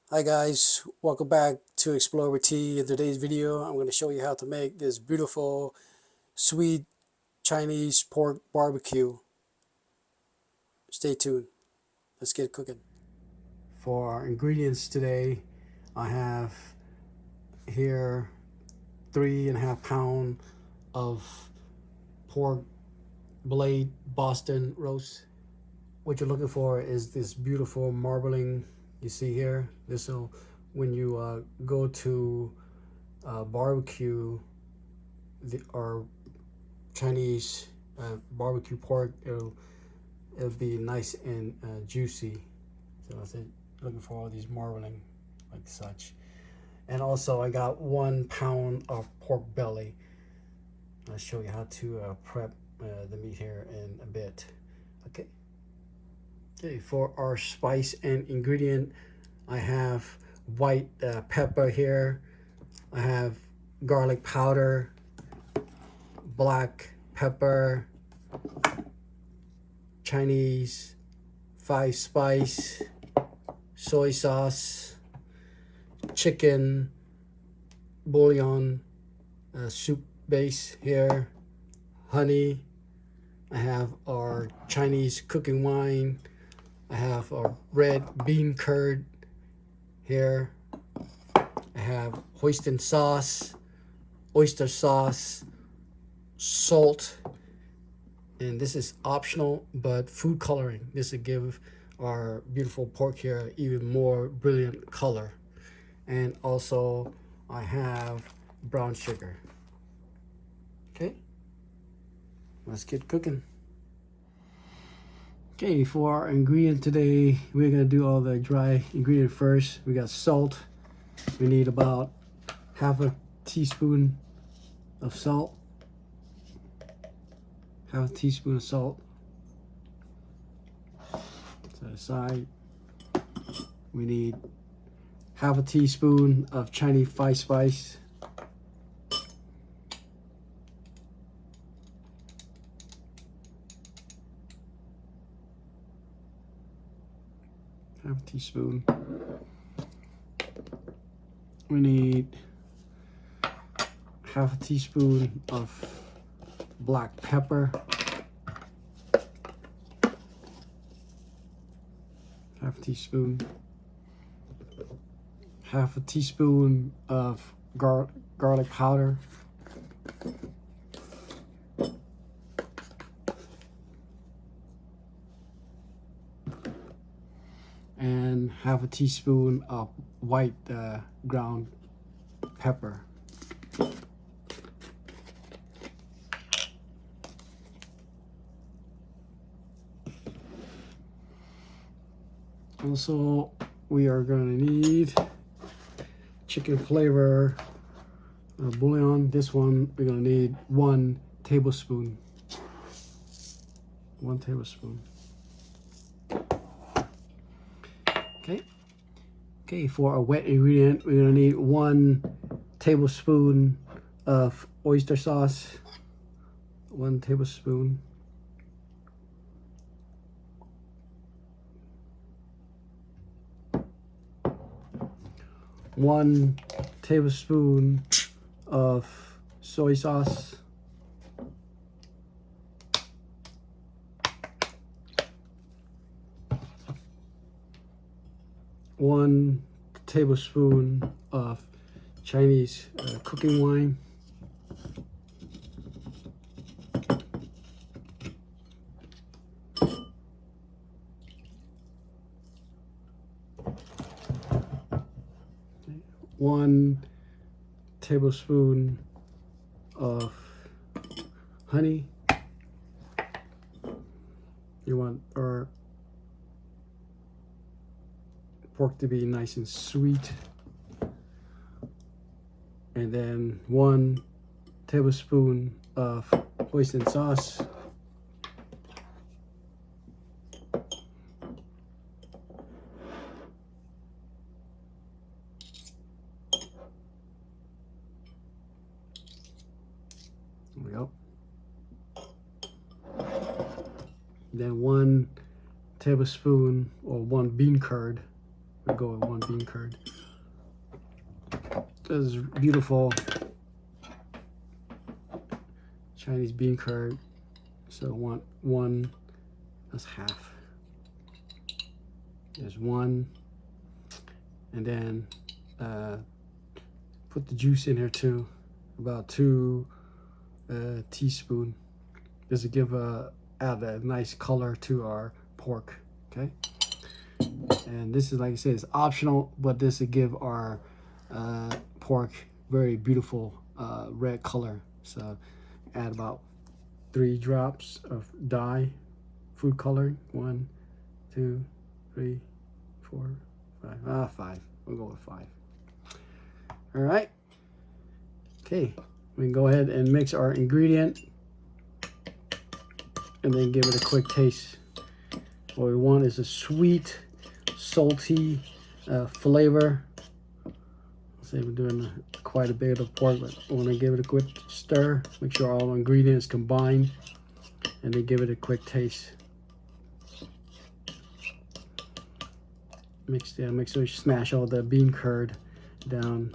Hi guys, welcome back to Explore with T. In today's video, I'm going to show you how to make this beautiful sweet Chinese pork barbecue. Stay tuned. Let's get cooking. For our ingredients today, I have here 3.5 pounds of pork blade Boston roast. What you're looking for is this beautiful marbling you see here. This will, when you go to barbecue or Chinese barbecue pork, it'll be nice and juicy. So I said, looking for all these marbling like such. And also I got 1 pound of pork belly. I'll show you how to prep the meat here in a bit. Okay. Okay, for our spice and ingredient, I have white pepper here. I have garlic powder, black pepper, Chinese 5 spice, soy sauce, chicken bouillon, soup base here, honey. I have our Chinese cooking wine. I have our red bean curd here. I have hoisin sauce, oyster sauce, salt, and this is optional, but food coloring. This will give our beautiful pork here even more brilliant color. And also I have brown sugar. Okay, let's get cooking. Okay, for our ingredient today, we're gonna do all the dry ingredient first. We got salt. We need about half a teaspoon of salt. Half a teaspoon of salt. Set aside. We need half a teaspoon of Chinese 5 spice. Half a teaspoon. We need half a teaspoon of black pepper. Half a teaspoon. Half a teaspoon of garlic powder. And half a teaspoon of white ground pepper. Also, we are going to need chicken flavor bouillon. This one we're going to need 1 tablespoon. 1 tablespoon. Okay, for a wet ingredient, we're gonna need 1 tablespoon of oyster sauce. 1 tablespoon. One tablespoon of soy sauce. 1 tablespoon of Chinese cooking wine. One tablespoon of honey. You want our pork to be nice and sweet. And then 1 tablespoon of hoisin sauce. There we go. Then 1 tablespoon or 1 bean curd. We'll go with 1 bean curd. This is beautiful Chinese bean curd. So want 1, that's half. There's 1, and then put the juice in here too, about 2 teaspoons. This will give add a nice color to our pork. Okay, and this is, like I said, it's optional, but this will give our pork very beautiful red color. So add about 3 drops of dye, food coloring. 1, 2, 3, 4, 5. 5. We'll go with 5. All right. Okay, we can go ahead and mix our ingredient and then give it a quick taste. What we want is a sweet, salty flavor. Say we're doing quite a bit of pork, but I want to give it a quick stir. Make sure all the ingredients combine, and then give it a quick taste. Make sure you smash all the bean curd down.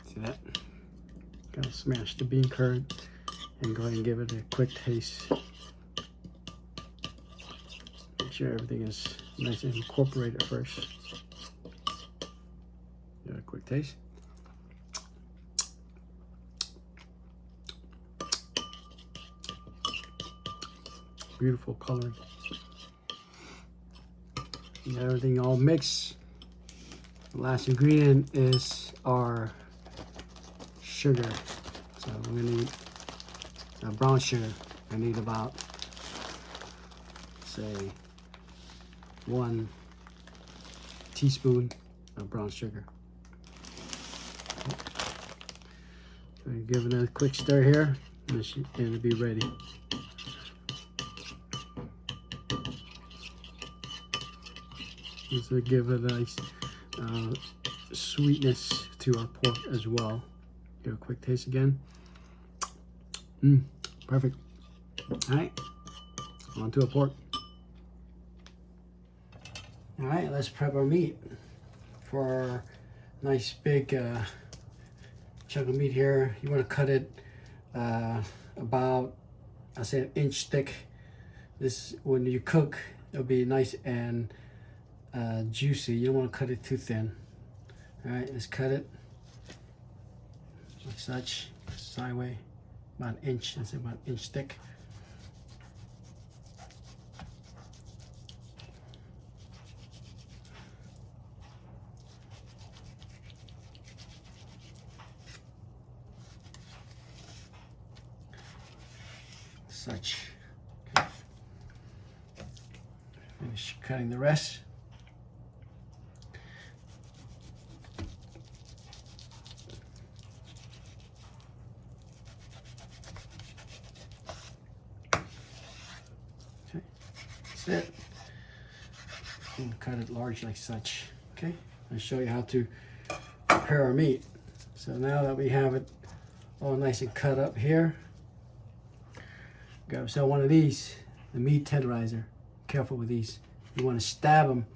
See that? Gotta smash the bean curd and go ahead and give it a quick taste. Make sure everything is nice and incorporated first. Give it a quick taste. Beautiful coloring. Got everything all mixed. The last ingredient is our sugar. So we're gonna need brown sugar. I need about, say, 1 teaspoon of brown sugar. So give it a quick stir here, and it'll be ready. This will give it a nice sweetness to our pork as well. Give a quick taste again. Perfect. All right, on to our pork. All right, let's prep our meat for our nice big chunk of meat here. You want to cut it about, I say, 1 inch thick. This, when you cook, it'll be nice and juicy. You don't want to cut it too thin. All right, let's cut it like such, sideways, about 1 inch. That's about 1 inch thick. Such. Okay. Finish cutting the rest. Okay, that's it. And cut it large like such. Okay, I'll show you how to prepare our meat. So now that we have it all nice and cut up here, grab yourself one of these, the meat tenderizer. Careful with these. You want to stab them.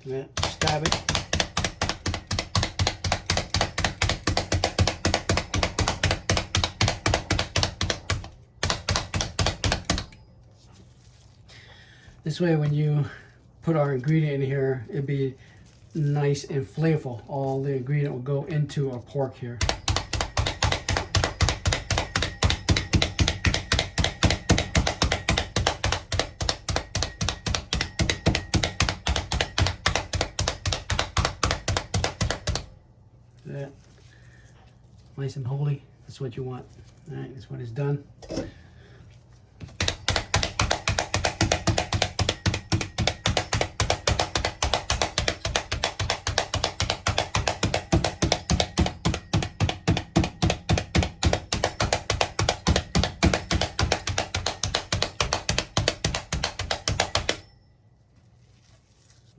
Yeah, stab it. This way, when you put our ingredient in here, it'll be nice and flavorful. All the ingredient will go into our pork here. That nice and holy. That's what you want. All right, that's when it's done.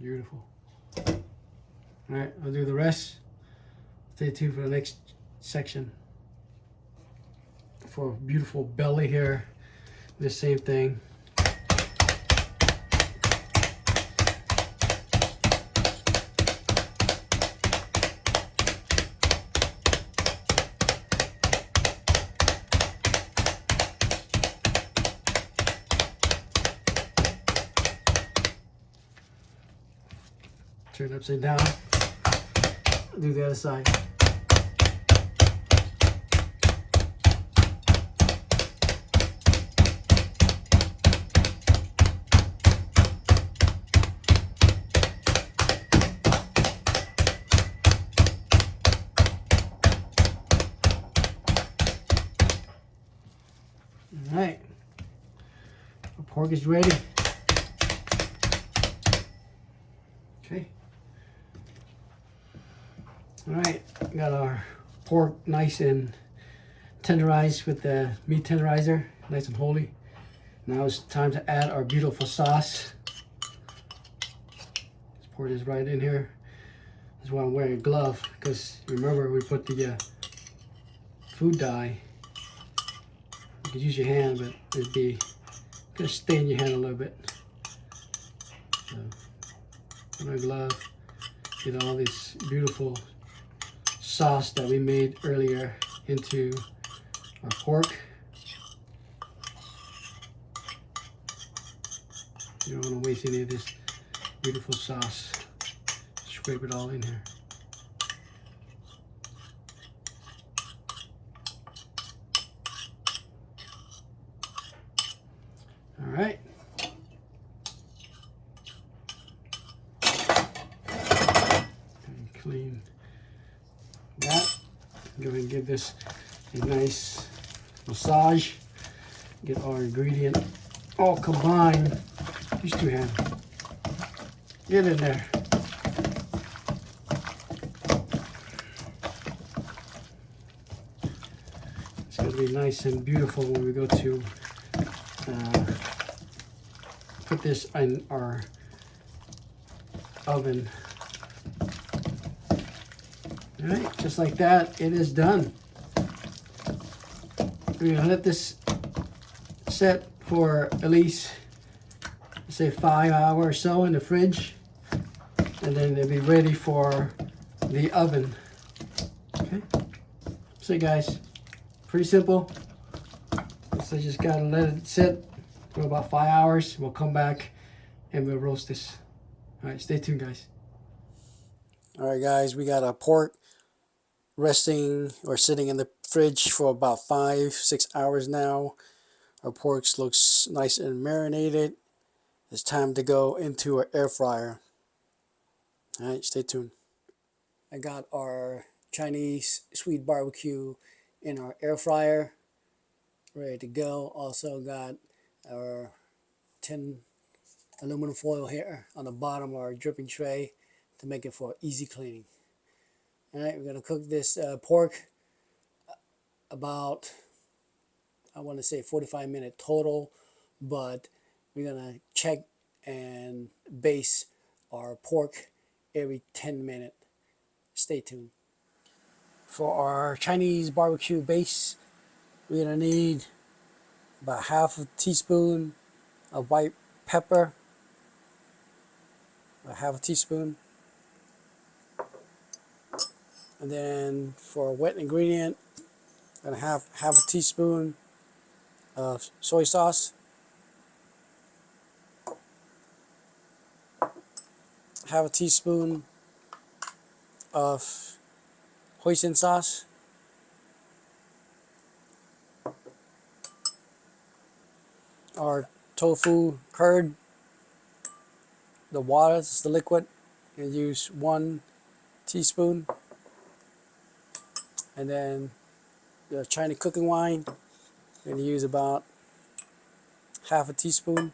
Beautiful. All right, I'll do the rest. Stay tuned for the next section. For beautiful belly here, the same thing. Turn it upside down. Do the other side. All right, our pork is ready. Okay. All right, got our pork nice and tenderized with the meat tenderizer, nice and holy. Now it's time to add our beautiful sauce. Just pour this right in here. That's why I'm wearing a glove, because remember we put the food dye. You could use your hand, but it'd be gonna stain your hand a little bit. So put on a glove, get all this beautiful sauce that we made earlier into our pork. You don't want to waste any of this beautiful sauce. Scrape it all in here. All right. And clean that. Go ahead and give this a nice massage. Get our ingredient all combined. Use two hands. Get in there. It's going to be nice and beautiful when we go to put this in our oven. All right, just like that, it is done. We're gonna let this set for at least, say, 5 hours or so in the fridge, and then it'll be ready for the oven. Okay, so guys, pretty simple. So just gotta let it sit for about 5 hours. We'll come back and we'll roast this. All right, stay tuned, guys. All right, guys, we got our pork resting or sitting in the fridge for about 5-6 hours now. Our pork looks nice and marinated. It's time to go into our air fryer. All right, stay tuned. I got our Chinese sweet barbecue in our air fryer, ready to go. Also got our tin aluminum foil here on the bottom of our dripping tray to make it for easy cleaning. All right, we're gonna cook this pork about, I want to say 45 minutes total, but we're gonna check and base our pork every 10 minutes. Stay tuned. For our Chinese barbecue base, we're gonna need about half a teaspoon of white pepper, about half a teaspoon. And then for a wet ingredient, I'm gonna have half a teaspoon of soy sauce, half a teaspoon of hoisin sauce, our tofu curd, the water, this is the liquid, and use 1 teaspoon, and then the Chinese cooking wine, I'm going to use about half a teaspoon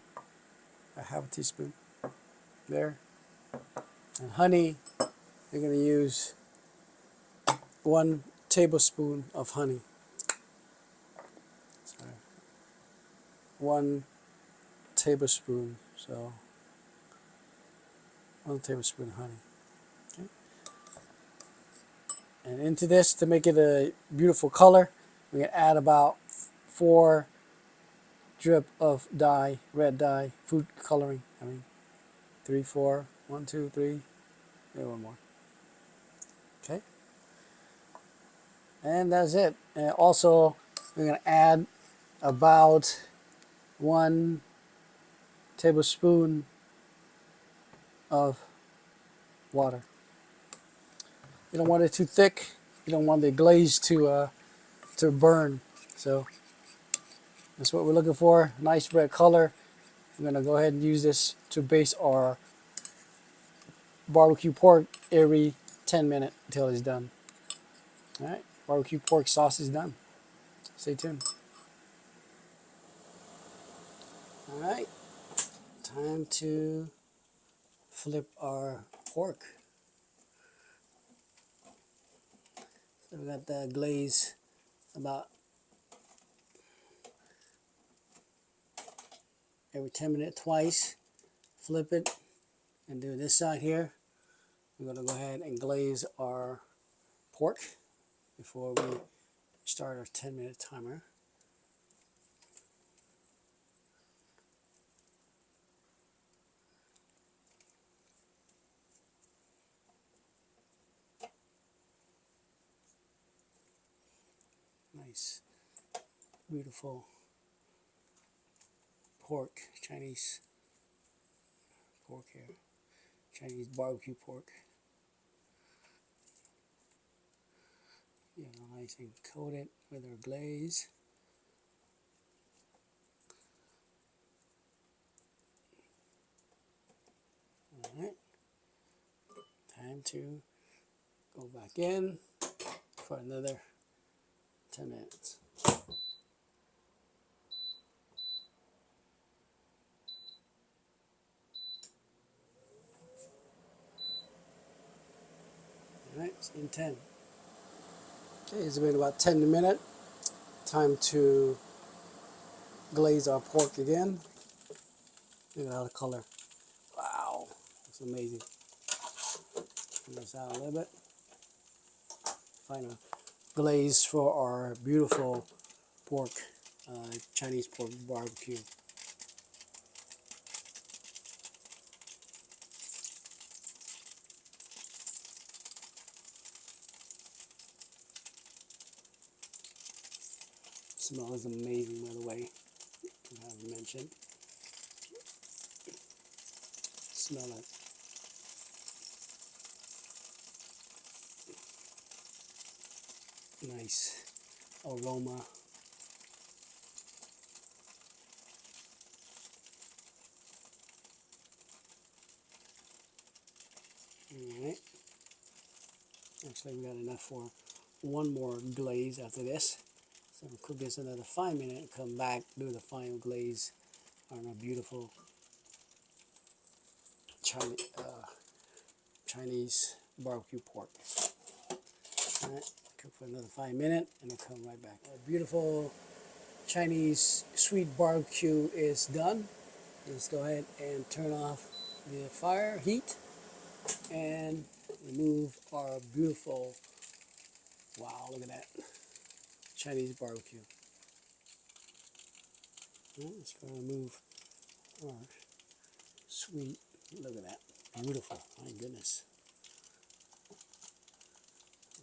there, and honey, you're going to use 1 tablespoon of honey. Sorry. 1 tablespoon. So 1 tablespoon of honey. Okay. And into this, to make it a beautiful color, we're going to add about 4 drip of dye, red dye, food coloring. 3, 4, 1, 2, 3, maybe one more. Okay. And that's it. And also, we're going to add about 1 tablespoon of water. You don't want it too thick. You don't want the glaze to burn. So that's what we're looking for. Nice red color. We're gonna go ahead and use this to baste our barbecue pork every 10 minutes until it's done. All right, barbecue pork sauce is done. Stay tuned. All right, time to flip our pork. So we got the glaze about every 10 minutes twice. Flip it and do this side here. We're gonna go ahead and glaze our pork before we start our 10-minute timer. Nice, beautiful pork, Chinese pork here, Chinese barbecue pork. Nice and coat it with our glaze. All right, time to go back in for another 10 minutes. All right, it's in 10. Okay, it's been about 10 minutes. Time to glaze our pork again. Look at how the color. Wow, that's amazing. Turn this out a little bit. Find a glaze for our beautiful pork, Chinese pork barbecue. Smells amazing, by the way. I haven't mentioned. Smell it. Nice aroma. Alright. Actually, we got enough for one more glaze after this. So we'll cook this another 5 minutes and come back, do the final glaze on our beautiful Chinese barbecue pork. Alright, cook for another 5 minutes and we'll come right back. Our beautiful Chinese sweet barbecue is done. Let's go ahead and turn off the fire heat and remove our beautiful, wow, look at that, Chinese barbecue. Let's go and remove our sweet, look at that, beautiful, my goodness.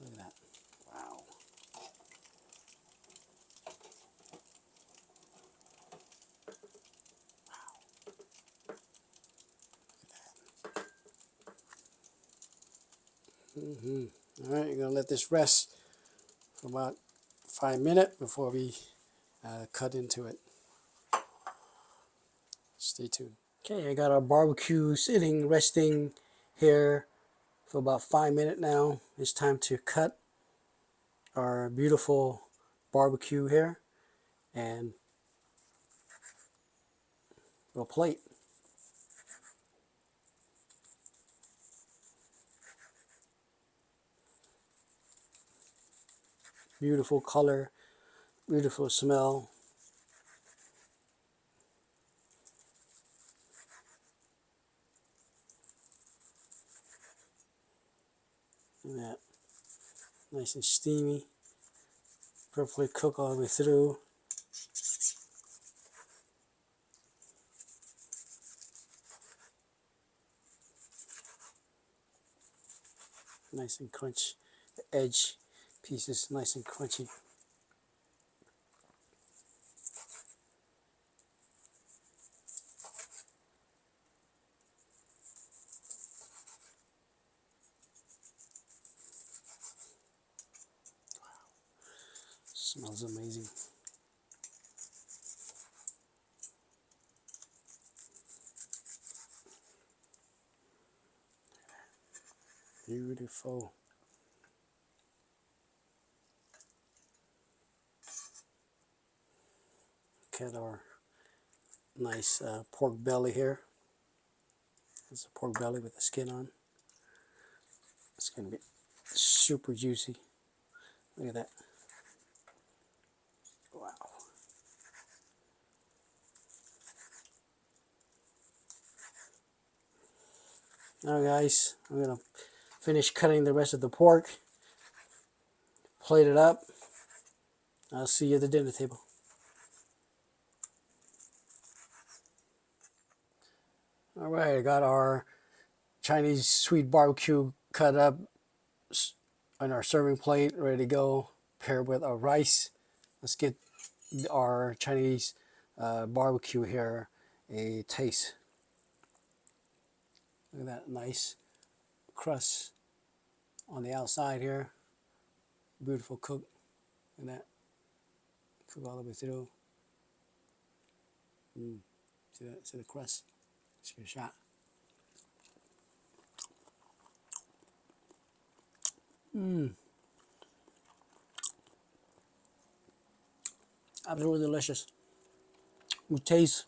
Look at that, wow. All right, you're gonna let this rest for about 5 minutes before we cut into it. Stay tuned. Okay, I got our barbecue sitting, resting here for about 5 minutes now. It's time to cut our beautiful barbecue here and we'll plate. Beautiful color, beautiful smell. Look at that. Nice and steamy. Perfectly cooked all the way through. Nice and crunchy. The edge pieces nice and crunchy. Smells amazing. Beautiful. Look at our nice pork belly here. It's a pork belly with the skin on. It's going to be super juicy. Look at that. Wow. Now guys, I'm going to finish cutting the rest of the pork. Plate it up. I'll see you at the dinner table. All right, I got our Chinese sweet barbecue cut up on our serving plate, ready to go, paired with our rice. Let's get our Chinese barbecue here a taste. Look at that nice crust on the outside here. Beautiful cook. Look at that. Cook all the way through. See the crust? Let's give it a shot. Absolutely delicious. You taste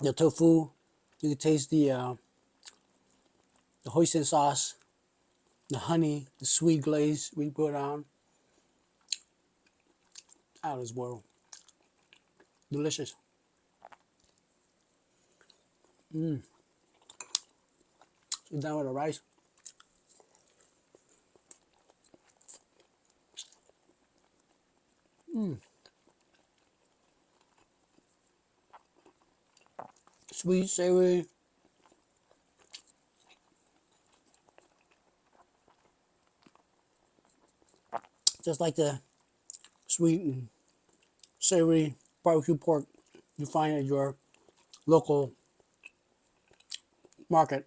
the tofu. You can taste the hoisin sauce, the honey, the sweet glaze we put on. Out of this world. Delicious. Sit down with the rice. Sweet, savory. Just like the sweet and savory barbecue pork you find at your local market.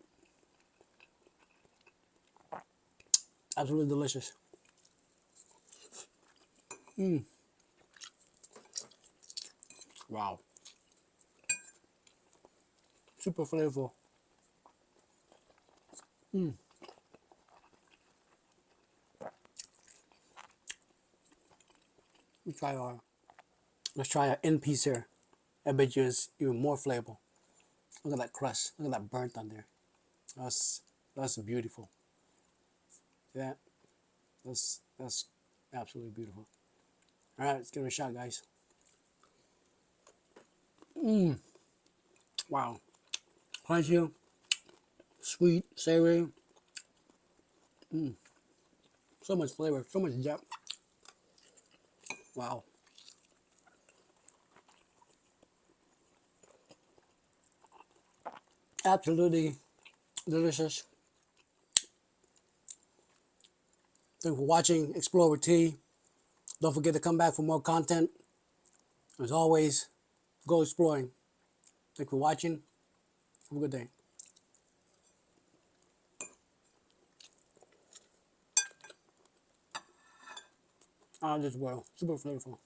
Absolutely delicious. Wow. Super flavorful. Let's try our end piece here. I bet you it's even more flavorful. Look at that crust. Look at that burnt on there. That's beautiful. See that? That's absolutely beautiful. All right, let's give it a shot, guys. Wow. Crunchy, sweet, savory. So much flavor, so much depth. Wow. Absolutely delicious. Thank you for watching Explore with T. Don't forget to come back for more content. As always, go exploring. Thank you for watching. Have a good day. This well, super flavorful.